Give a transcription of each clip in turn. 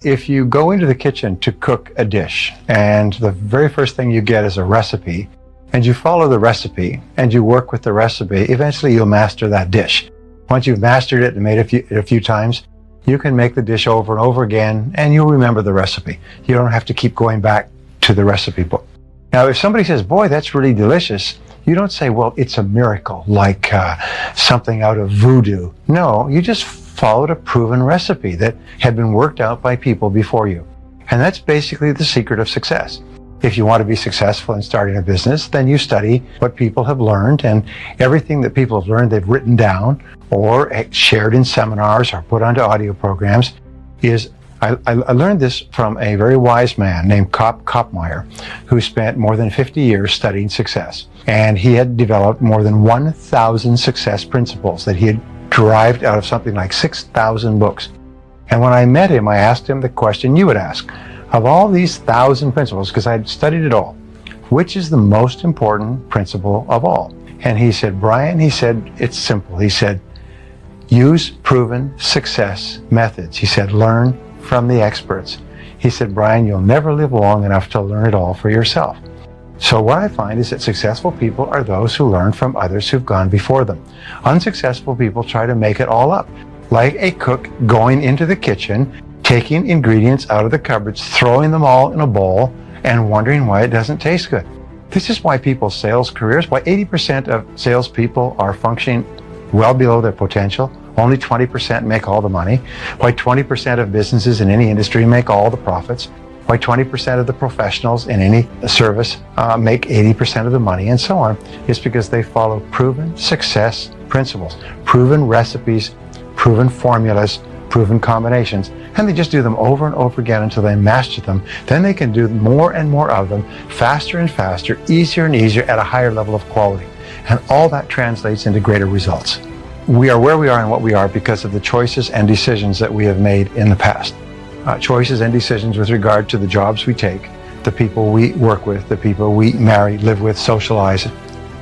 If you go into the kitchen to cook a dish and the very first thing you get is a recipe, and you follow the recipe and you work with the recipe, eventually you'll master that dish. Once you've mastered it and made it a few times, you can make the dish over and over again and you'll remember the recipe. You don't have to keep going back to the recipe book. Now, if somebody says, boy, that's really delicious, you don't say, well, it's a miracle, like something out of voodoo. No, you just followed a proven recipe that had been worked out by people before you. And that's basically the secret of success. If you want to be successful in starting a business, then you study what people have learned, and everything that people have learned they've written down or shared in seminars or put onto audio programs is, I learned this from a very wise man named Kopmeyer, who spent more than 50 years studying success. And he had developed more than 1,000 success principles that he had derived out of something like 6,000 books. And when I met him, I asked him the question you would ask. Of all these 1,000 principles, because I had studied it all, which is the most important principle of all? And he said, Brian, he said, it's simple. He said, use proven success methods. He said, learn from the experts. He said, Brian, you'll never live long enough to learn it all for yourself. So what I find is that successful people are those who learn from others who've gone before them. Unsuccessful people try to make it all up, like a cook going into the kitchen, taking ingredients out of the cupboards, throwing them all in a bowl, and wondering why it doesn't taste good. This is why people's sales careers, why 80% of salespeople are functioning well below their potential. Only 20% make all the money. Why 20% of businesses in any industry make all the profits. Why 20% of the professionals in any service make 80% of the money, and so on. It's because they follow proven success principles, proven recipes, proven formulas, proven combinations, and they just do them over and over again until they master them. Then they can do more and more of them, faster and faster, easier and easier, at a higher level of quality. And all that translates into greater results. We are where we are and what we are because of the choices and decisions that we have made in the past. Choices and decisions with regard to the jobs we take, the people we work with, the people we marry, live with, socialize,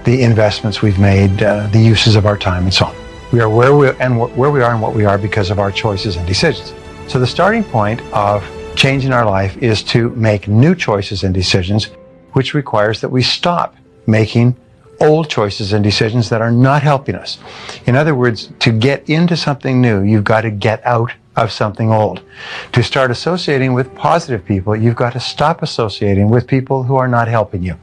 the investments we've made, the uses of our time, and so on. We are where we are and what we are because of our choices and decisions. So the starting point of change in our life is to make new choices and decisions, which requires that we stop making old choices and decisions that are not helping us. In other words, to get into something new, you've got to get out of something old. To start associating with positive people, you've got to stop associating with people who are not helping you.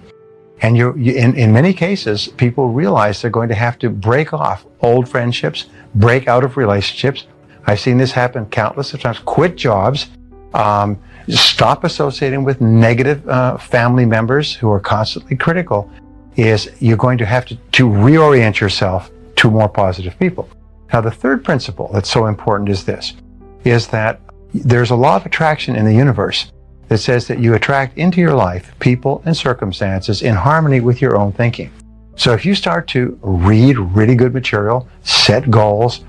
And in many cases, people realize they're going to have to break off old friendships, break out of relationships. I've seen this happen countless of times. Quit jobs, stop associating with negative family members who are constantly critical. You're going to have to reorient yourself to more positive people. Now, the third principle that's so important is this, is that there's a law of attraction in the universe that says that you attract into your life people and circumstances in harmony with your own thinking. So if you start to read really good material, set goals,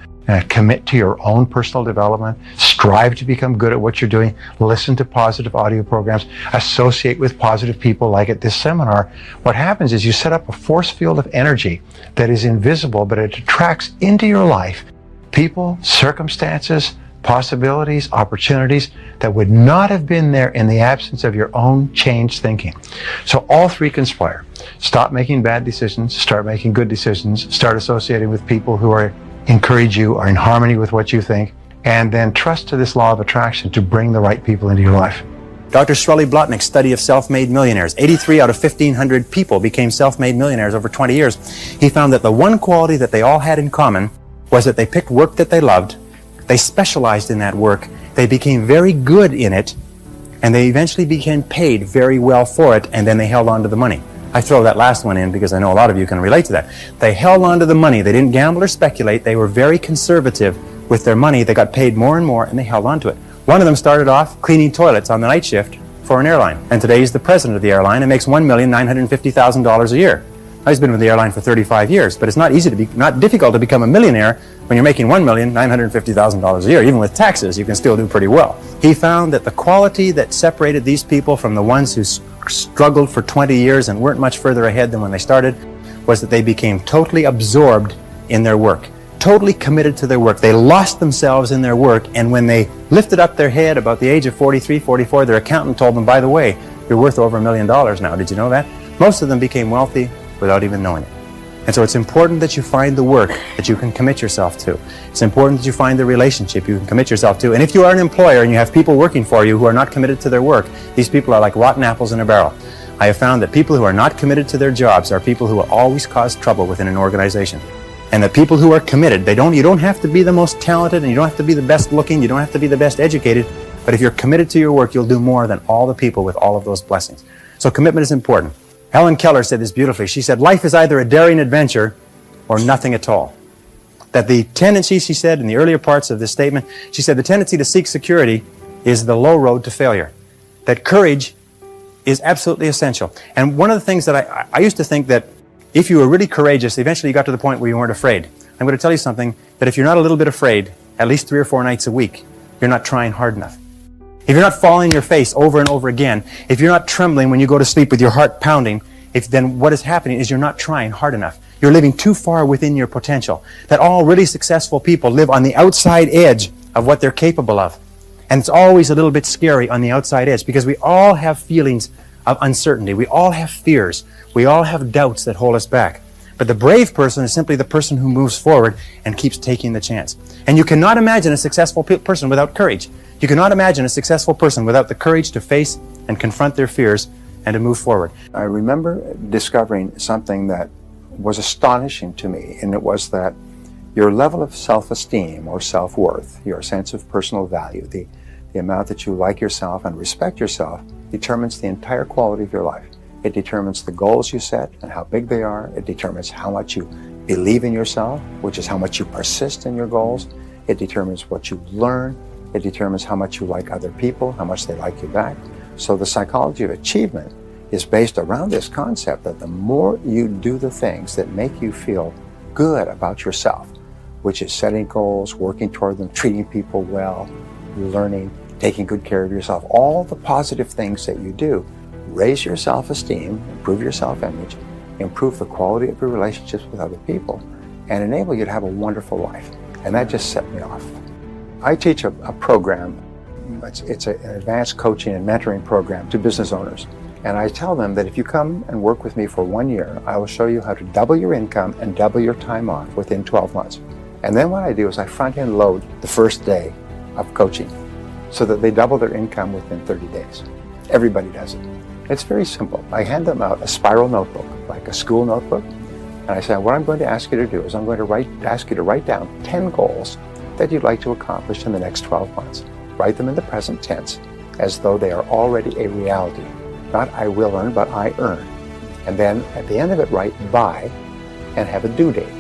commit to your own personal development, strive to become good at what you're doing, listen to positive audio programs, associate with positive people like at this seminar, what happens is you set up a force field of energy that is invisible, but it attracts into your life people, circumstances, possibilities, opportunities that would not have been there in the absence of your own changed thinking. So all three conspire. Stop making bad decisions, start making good decisions, start associating with people who encourage you, are in harmony with what you think, and then trust to this law of attraction to bring the right people into your life. Dr. Shirley Blotnick's study of self-made millionaires. 83 out of 1,500 people became self-made millionaires over 20 years. He found that the one quality that they all had in common was that they picked work that they loved, they specialized in that work, they became very good in it, and they eventually became paid very well for it, and then they held on to the money. I throw that last one in because I know a lot of you can relate to that. They held on to the money. They didn't gamble or speculate. They were very conservative with their money. They got paid more and more, and they held on to it. One of them started off cleaning toilets on the night shift for an airline, and today he's the president of the airline and makes $1,950,000 a year. He's been with the airline for 35 years, but it's not difficult to become a millionaire when you're making $1,950,000 a year. Even with taxes, you can still do pretty well. He found that the quality that separated these people from the ones who struggled for 20 years and weren't much further ahead than when they started was that they became totally absorbed in their work, totally committed to their work. They lost themselves in their work, and when they lifted up their head about the age of 43, 44, their accountant told them, by the way, you're worth over $1 million now. Did you know that? Most of them became wealthy without even knowing it. And so it's important that you find the work that you can commit yourself to. It's important that you find the relationship you can commit yourself to. And if you are an employer and you have people working for you who are not committed to their work, these people are like rotten apples in a barrel. I have found that people who are not committed to their jobs are people who will always cause trouble within an organization. And the people who are committed, you don't have to be the most talented, and you don't have to be the best looking, you don't have to be the best educated, but if you're committed to your work, you'll do more than all the people with all of those blessings. So commitment is important. Helen Keller said this beautifully. She said, life is either a daring adventure or nothing at all. That the tendency, she said in the earlier parts of this statement, she said the tendency to seek security is the low road to failure. That courage is absolutely essential. And one of the things that I used to think that if you were really courageous, eventually you got to the point where you weren't afraid. I'm going to tell you something, that if you're not a little bit afraid, at least 3 or 4 nights a week, you're not trying hard enough. If you're not falling on your face over and over again, if you're not trembling when you go to sleep with your heart pounding, then what is happening is you're not trying hard enough. You're living too far within your potential. That all really successful people live on the outside edge of what they're capable of. And it's always a little bit scary on the outside edge because we all have feelings of uncertainty. We all have fears. We all have doubts that hold us back. But the brave person is simply the person who moves forward and keeps taking the chance. And you cannot imagine a successful person without courage. You cannot imagine a successful person without the courage to face and confront their fears and to move forward. I remember discovering something that was astonishing to me, and it was that your level of self-esteem or self-worth, your sense of personal value, the amount that you like yourself and respect yourself, determines the entire quality of your life. It determines the goals you set and how big they are. It determines how much you believe in yourself, which is how much you persist in your goals. It determines what you learn. It determines how much you like other people, how much they like you back. So the psychology of achievement is based around this concept that the more you do the things that make you feel good about yourself, which is setting goals, working toward them, treating people well, learning, taking good care of yourself, all the positive things that you do, raise your self-esteem, improve your self-image, improve the quality of your relationships with other people, and enable you to have a wonderful life. And that just set me off. I teach a program, it's an advanced coaching and mentoring program to business owners. And I tell them that if you come and work with me for 1 year, I will show you how to double your income and double your time off within 12 months. And then what I do is I front-end load the first day of coaching so that they double their income within 30 days. Everybody does it. It's very simple. I hand them out a spiral notebook, like a school notebook, and I say, what I'm going to ask you to do is I'm going to ask you to write down 10 goals that you'd like to accomplish in the next 12 months. Write them in the present tense as though they are already a reality. Not I will earn, but I earn. And then at the end of it, write by and have a due date.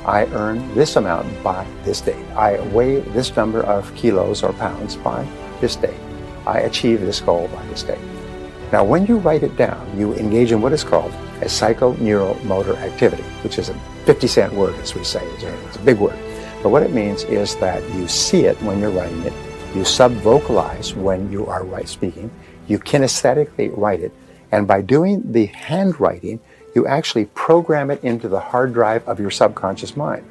I earn this amount by this date. I weigh this number of kilos or pounds by this date. I achieve this goal by this date. Now, when you write it down, you engage in what is called a psychoneuromotor activity, which is a 50-cent word, as we say. It's a big word. But what it means is that you see it when you're writing it, you sub-vocalize when you are speaking, you kinesthetically write it, and by doing the handwriting, you actually program it into the hard drive of your subconscious mind.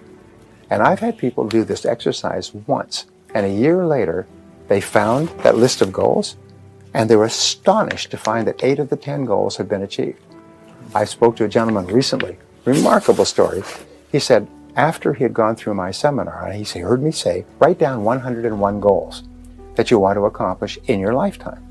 And I've had people do this exercise once, and a year later, they found that list of goals, and they were astonished to find that 8 of the 10 goals had been achieved. I spoke to a gentleman recently, remarkable story. He said, after he had gone through my seminar, he heard me say, write down 101 goals that you want to accomplish in your lifetime.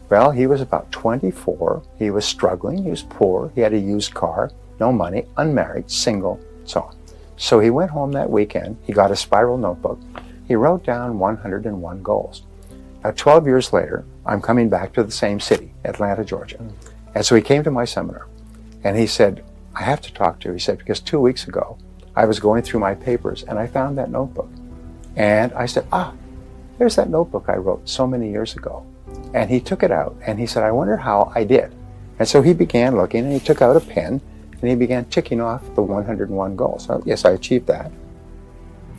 Well, he was about 24, he was struggling, he was poor, he had a used car, no money, unmarried, single, so on. So he went home that weekend, he got a spiral notebook, he wrote down 101 goals. Now 12 years later, I'm coming back to the same city, Atlanta, Georgia. And so he came to my seminar, and he said, I have to talk to you. He said, because 2 weeks ago, I was going through my papers, and I found that notebook. And I said, there's that notebook I wrote so many years ago. And he took it out, and he said, I wonder how I did. And so he began looking, and he took out a pen, and he began ticking off the 101 goals. So, yes, I achieved that,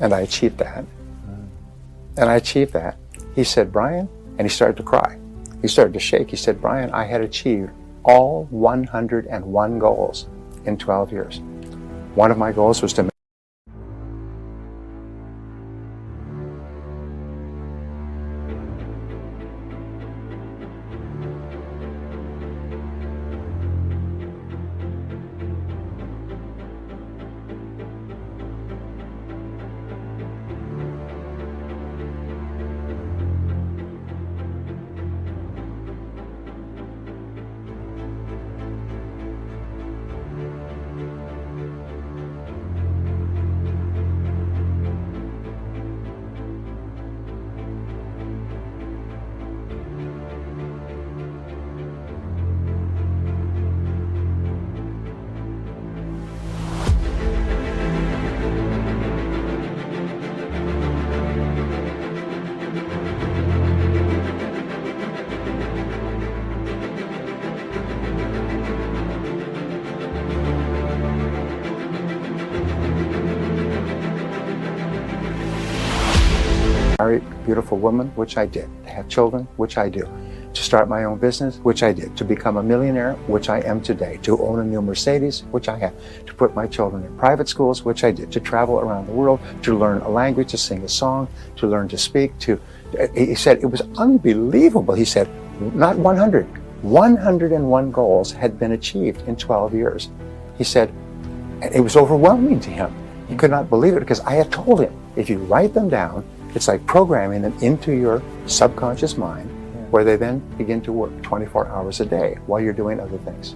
and I achieved that, and I achieved that. He said, Brian, and he started to cry. He started to shake. He said, Brian, I had achieved all 101 goals in 12 years. One of my goals was to beautiful woman, which I did. To have children, which I do. To start my own business, which I did. To become a millionaire, which I am today. To own a new Mercedes, which I have. To put my children in private schools, which I did. To travel around the world, to learn a language, to sing a song, to learn to speak, he said it was unbelievable. He said, not 100, 101 goals had been achieved in 12 years. He said, and it was overwhelming to him. He could not believe it because I had told him, if you write them down, it's like programming them into your subconscious mind, where they then begin to work 24 hours a day while you're doing other things.